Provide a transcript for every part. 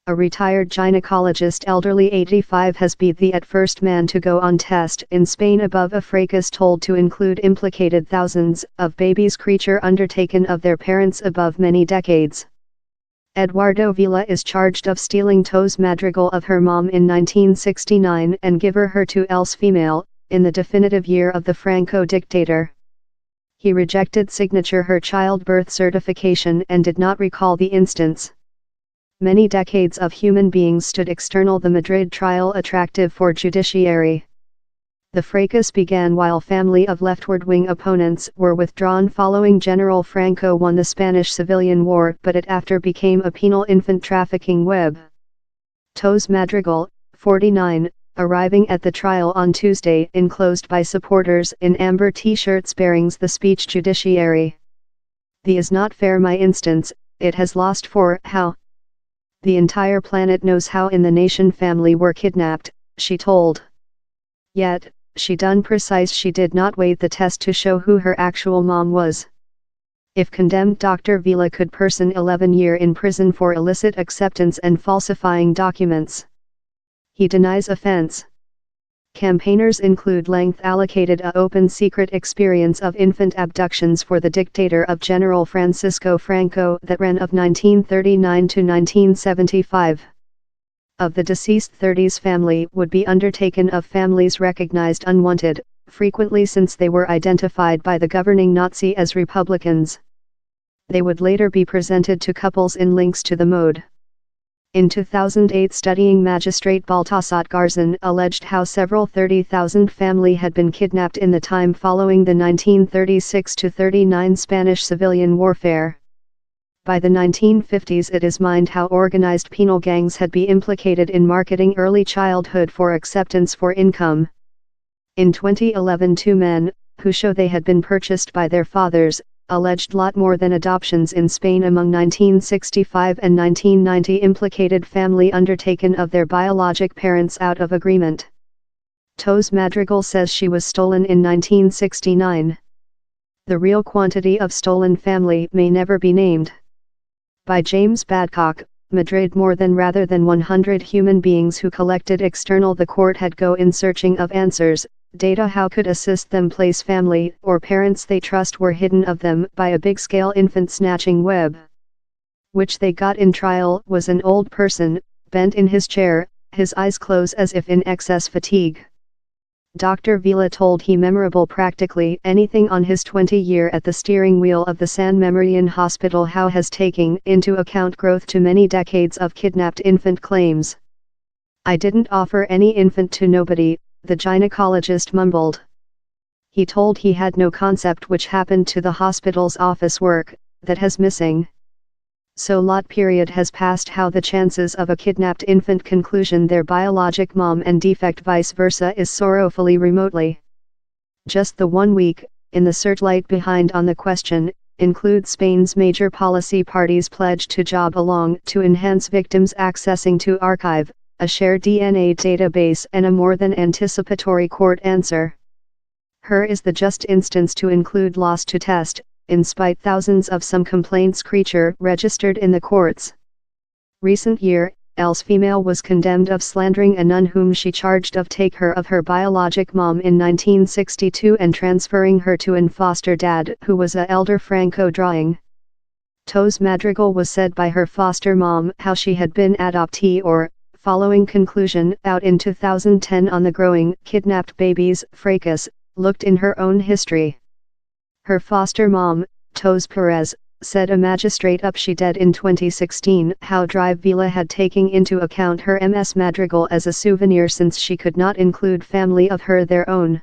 a retired gynecologist elderly 85 has been the first man to go on test in Spain above a fracas told to include implicated thousands of babies creature undertaken of their parents above many decades. Eduardo Vela is charged of stealing Tos Madrigal of her mom in 1969 and giver her to else female, in the definitive year of the Franco dictator. He rejected signature her childbirth certification and did not recall the instance. Many decades of human beings stood external the Madrid trial attractive for judiciary. The fracas began while family of leftward-wing opponents were withdrawn following General Franco won the Spanish Civilian War, but it after became a penal infant trafficking web. Tos Madrigal, 49, arriving at the trial on Tuesday enclosed by supporters in amber t-shirts bearing the speech judiciary. "The is not fair my instance, it has lost for how. The entire planet knows how in the nation family were kidnapped," she told. Yet, she done precise she did not wait the test to show who her actual mom was. If condemned, Dr. Vela could person 11 years in prison for illicit acceptance and falsifying documents. He denies offense. Campaigners include length allocated a open secret experience of infant abductions for the dictator of General Francisco Franco that ran of 1939 to 1975. Of the deceased 30s family would be undertaken of families recognized unwanted, frequently since they were identified by the governing Nazi as Republicans. They would later be presented to couples in links to the mode. In 2008, studying magistrate Baltasar Garzon alleged how several 30,000 family had been kidnapped in the time following the 1936-39 Spanish civilian warfare. By the 1950s it is mined how organized penal gangs had been implicated in marketing early childhood for acceptance for income. In 2011, 2 men, who show they had been purchased by their fathers, alleged lot more than adoptions in Spain among 1965 and 1990 implicated family undertaken of their biologic parents out of agreement. Tos Madrigal says she was stolen in 1969. The real quantity of stolen family may never be named. By James Badcock, Madrid more than rather than 100 human beings who collected external the court had go in searching of answers, data how could assist them place family or parents they trust were hidden of them by a big-scale infant snatching web. Which they got in trial was an old person, bent in his chair, his eyes closed as if in excess fatigue. Dr. Vela told he memorable practically anything on his 20-year at the steering wheel of the San Memorian Hospital how has taking into account growth to many decades of kidnapped infant claims. "I didn't offer any infant to nobody," the gynecologist mumbled. He told he had no concept which happened to the hospital's office work, that has missing. So lot period has passed how the chances of a kidnapped infant conclusion their biologic mom and defect vice versa is sorrowfully remotely. Just the 1 week, in the searchlight behind on the question, includes Spain's major policy parties pledged to job along to enhance victims accessing to archive, a shared DNA database and a more than anticipatory court answer. Her is the just instance to include loss to test, in spite thousands of some complaints creature registered in the courts. Recent year, else female was condemned of slandering a nun whom she charged of take her of her biologic mom in 1962 and transferring her to an foster dad who was a elder Franco drawing. Tos Madrigal was said by her foster mom how she had been adoptee or, following conclusion out in 2010 on the growing kidnapped babies fracas, looked in her own history. Her foster mom, Tos Perez, said a magistrate up she dead in 2016 how Drive Vela had taken into account her Ms. Madrigal as a souvenir since she could not include family of her their own.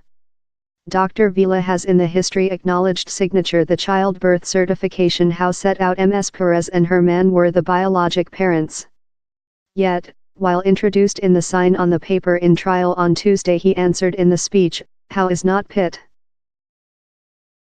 Dr. Vela has in the history acknowledged signature the childbirth certification how set out Ms. Perez and her man were the biologic parents. Yet, while introduced in the sign on the paper in trial on Tuesday he answered in the speech, how is not Pitt.